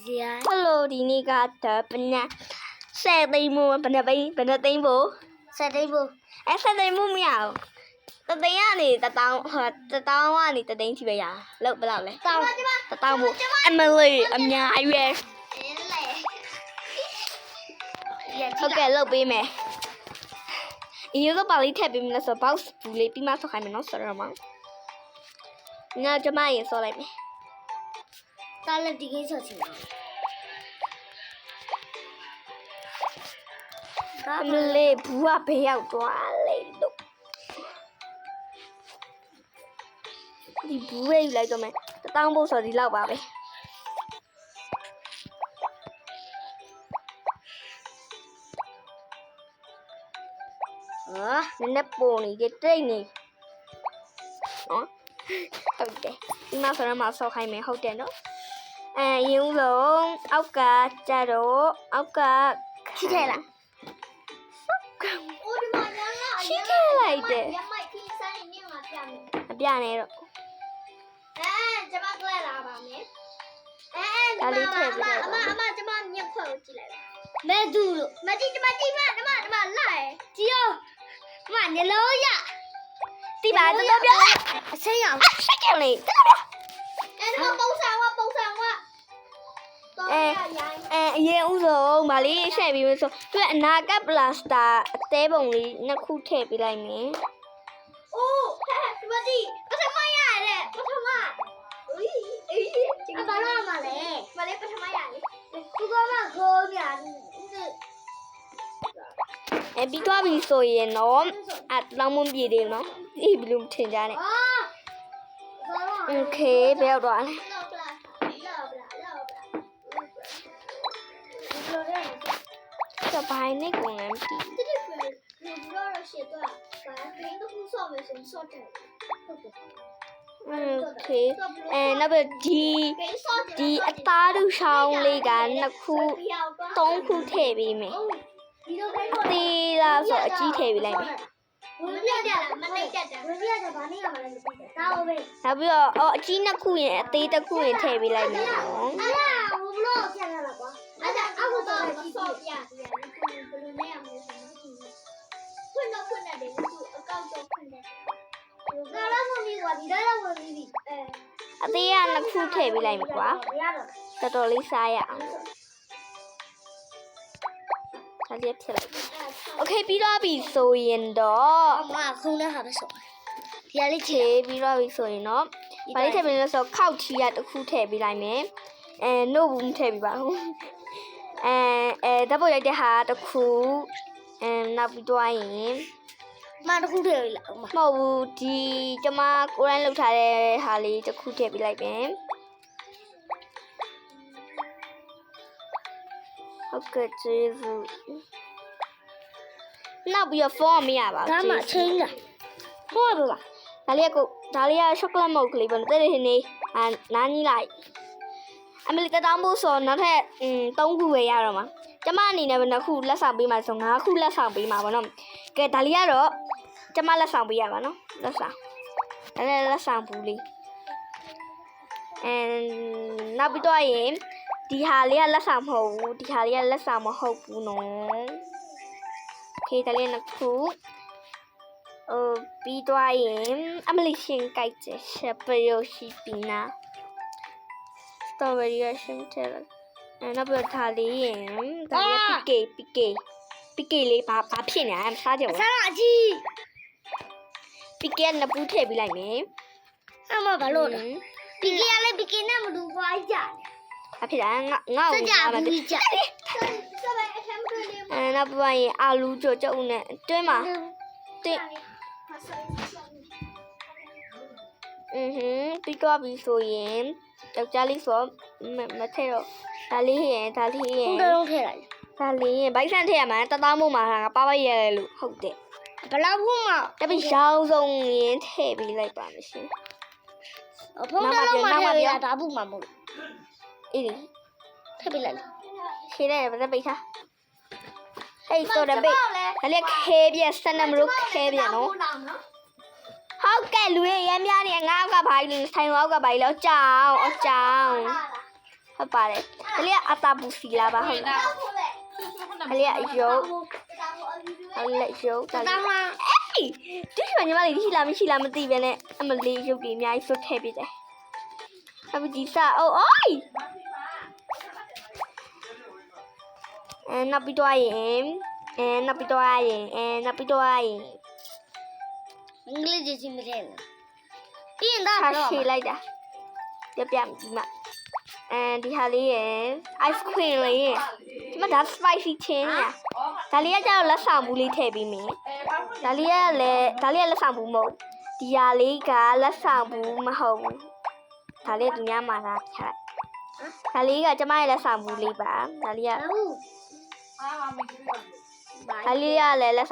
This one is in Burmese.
Hello ဒီနေ့ကတော့ဘယ်နဲ့ဆက်သိမ်းမှုဘယ်နဲ့သိမ်းဖို့ဆက်သိမ်းဖို့ဆက်သိမ်းမှုမရဘူးတသိန်းကနေ1000ကနေတသိန်းထိပဲရလောက်ဘယ်လောက်လဲ1000ဖို့အမလေးအများကြီးပဲဟုတ်ကဲ့လောက်ပေးမယ်ဒီလိုပါလေးထည့်ပေးမယ်ဆို box ဘူးလေးပြီးမှဆောက်ခိုင်းမယ်နော်ဆိုတော့မှငါကျမရင်ဆောက်လိုက်မယ်တားလက်ဒီကိစ္စချင်အမလေးဘူးကဘေးရောက်သွားလေလို့ဒီဘူးရဲ့ယူလိုက်တော့မယ်1000ဖို့ဆိုဒီလောက်ပါပဲနည်းနည်းပုံနေကြတိတ်နေနော်ဟုတ်တယ်ဒီမှာဆိုတော့မှဆောက်ခိုင်းမယ်ဟုတ်တယ်နော်ရင်ဦးလုံးအောက်ကကြတော့အောက်ကချိထဲလားချိထဲလိုက်တယ်အပြနဲ့တော့ကျမကလဲလာပါမယ်ဒါလေးထည့်ပြီးတော့အမကျမညက်ဖွဲ့ကိုကြည့်လိုက်မဲဒူလို့မကြည့်ကျမကြည့်မလာကြည့်ရောမညလုံးရတိပါတော်တော်ပြောအချင်းရအောင်ဆက်ကြလေတော်တော်ပြောပုံစံဝအရင်ဥဆုံးဗာလေးရှယ်ပြီးဆိုသူကအနာကပ်ပလစတာအသေးပုံလေးနှစ်ခုထည့်ပေးလိုက်မယ်။အိုးဒီမတီပထမရတယ်ပထမ။အေးဘာလို့မလဲ။မလေးပထမရတယ်။သူကမှခိုးပြန်ပြီးသွားပြီဆိုရင်တော့လောင်းမပြေတယ်နော်။အေးဘယ်လိုထင်ကြနဲ့။ Okay ဘယ်ရောက်တော့လဲ။这白那个人比。这里边我不知道写多少，把别人都不扫没什么扫这。OK，那不第一打到上来个那裤冬裤特别美，对啦，说几特别来美。那不要哦，几那裤也对的裤也特别来美哦。အသေးကနှစ်ခုထည့်ပေးလိုက်မယ်ကွာတော်တော်လေးစားရအောင်ဒါလေးဖြစ်လိုက်โอเคပြီးတော့ပြီဆိုရင်တော့အမခုံးတဲ့ဟာပဲဆိုဒီကလေးချေပြီးတော့ပြီဆိုရင်တော့ဘာလေးထည့်ပေးလဲဆိုခောက်ချီရတစ်ခုထည့်ပေးလိုက်မယ်နို့ဘူးထည့်ပေးပါဦးဓာတ်ပုံရိုက်တဲ့ဟာတစ်ခုနောက်ပြီးတော့ရင်မတစ်ခုထည့်လိုက်မဟုတ်ဘူးဒီကျမကိုရိုင်းလောက်ထားတဲ့ဟာလေးတစ်ခုထည့်ပေးလိုက်မယ်ဟုတ်ကဲ့ကျေးဇူးနောက်ပြီးတော့ဖုန်းမရပါဘူးဒါမှချင်းတာဖုန်းပါဒါလေးကช็อกโกแลตမုတ်ကလေးပေါ့တဲ့ဒီနေ့နားကြီးလိုက်အမလီတောင်းဖို့ဆိုနောက်ထပ်3ခုပဲရတော့မှာကျမအနေနဲ့ဘယ်နှခုလက်ဆောင်ပေးမှာဆို5ခုလက်ဆောင်ပေးမှာပေါ့နော်ကဲဒါလေးကတော့ကျမလက်ဆောင်ပေးရပါနော်လက်ဆောင်ဒါလည်းလက်ဆောင်ဘူးလေးနောက်ပြီးတော့ရင်ဒီဟာလေးကလက်ဆောင်မဟုတ်ဘူးဒီဟာလေးကလက်ဆောင်မဟုတ်ဘူးနော်โอเคဒါလေးနှစ်ခုပြီးတော့ရင်အမလီရှင်ကြိုက်တဲ့ချက်ပရိုရှိပြီနာစတော်ဘယ်ရီရရှင်တယ်နောက်ပြီးထားလေးရင်ဒါလေးပီကေလေးဘာဖြစ်နေလဲမစားကြဘူးစားအကြီးပီကေနှစ်ပူးထည့်ပေးလိုက်မယ်အမဘာလို့လဲပီကေကလည်းပီကေနဲ့မတူခွာကြတယ်ဘာဖြစ်လဲငါ့ကိုစကြဘူးကြနောက်ပြီးရင်အာလူကြော်ကျုပ်နဲ့တွင်းမှာတင်းပြီးတော့ပြီဆိုရင်ယောက်ျားလေးဆိုမထည့်တော့ဒါလေးရင်ဘုံလုံးထည့်လိုက်ဒါလေးရင်ဘိုက်ဆန်ထည့်ရမှာ1000မို့မှာငါပါရဲလို့ဟုတ်တယ်ဘလောက်ဖို့မှာတပိရောင်းစုံရင်ထည့်ပေးလိုက်ပါမယ်ရှင်ဖုန်းလုံးမှာထည့်ရတာဘူးမှာမဟုတ်အေးထည့်ပေးလိုက်ရှင်းတယ်ဗတဲ့ပိတ်ထားဟေးဆိုတော့ပိတ်ဒါလေးခဲပြဆက်နေမလို့ခဲပြနော်ဟုတ်ကဲ့လူရမ်းများနေငါ့ကဘာကြီးဆိုင်အောက်ကဘာကြီးလဲကြောင်ဟုတ်ပါတယ် ဒါလေးကအတာပူစီလာပါဟုတ်လားဒါလေးကရုပ်ဟုတ်လက်ရုပ်ဒါလေးအေးဒီမှာညီမလေးရှိလားမသိပဲနဲ့အမလေးရုပ်တွေအများကြီးစွတ်ထည့်ပြတယ်အခုဒီစားအိုးနောက်ပြီးတော့ရင်နောက်ပြီးတော့ရင်အင်္ဂလိပ်ကြီးမထဲဘူးပြီးရင်တော့ ထားရှည်လိုက်တာပြပြဒီမှာဒီဟာလေးရယ် ice cream လေးရယ်ဒီမှာဒါ spicy ချင်းညာဒါလေးကကျတော့လက်ဆောင်ဘူးလေးထည့်ပြီးမယ်ဒါလေးကလက်ဆောင်ဘူးမဟုတ်ဒီဟာလေးကလက်ဆောင်ဘူးမဟုတ်ဘူးဒါလေးကသူများမှာထားချလိုက်ဒါလေးကကျမရဲ့လက်ဆောင်ဘူးလေးပါဒါလေးကလည်းလက်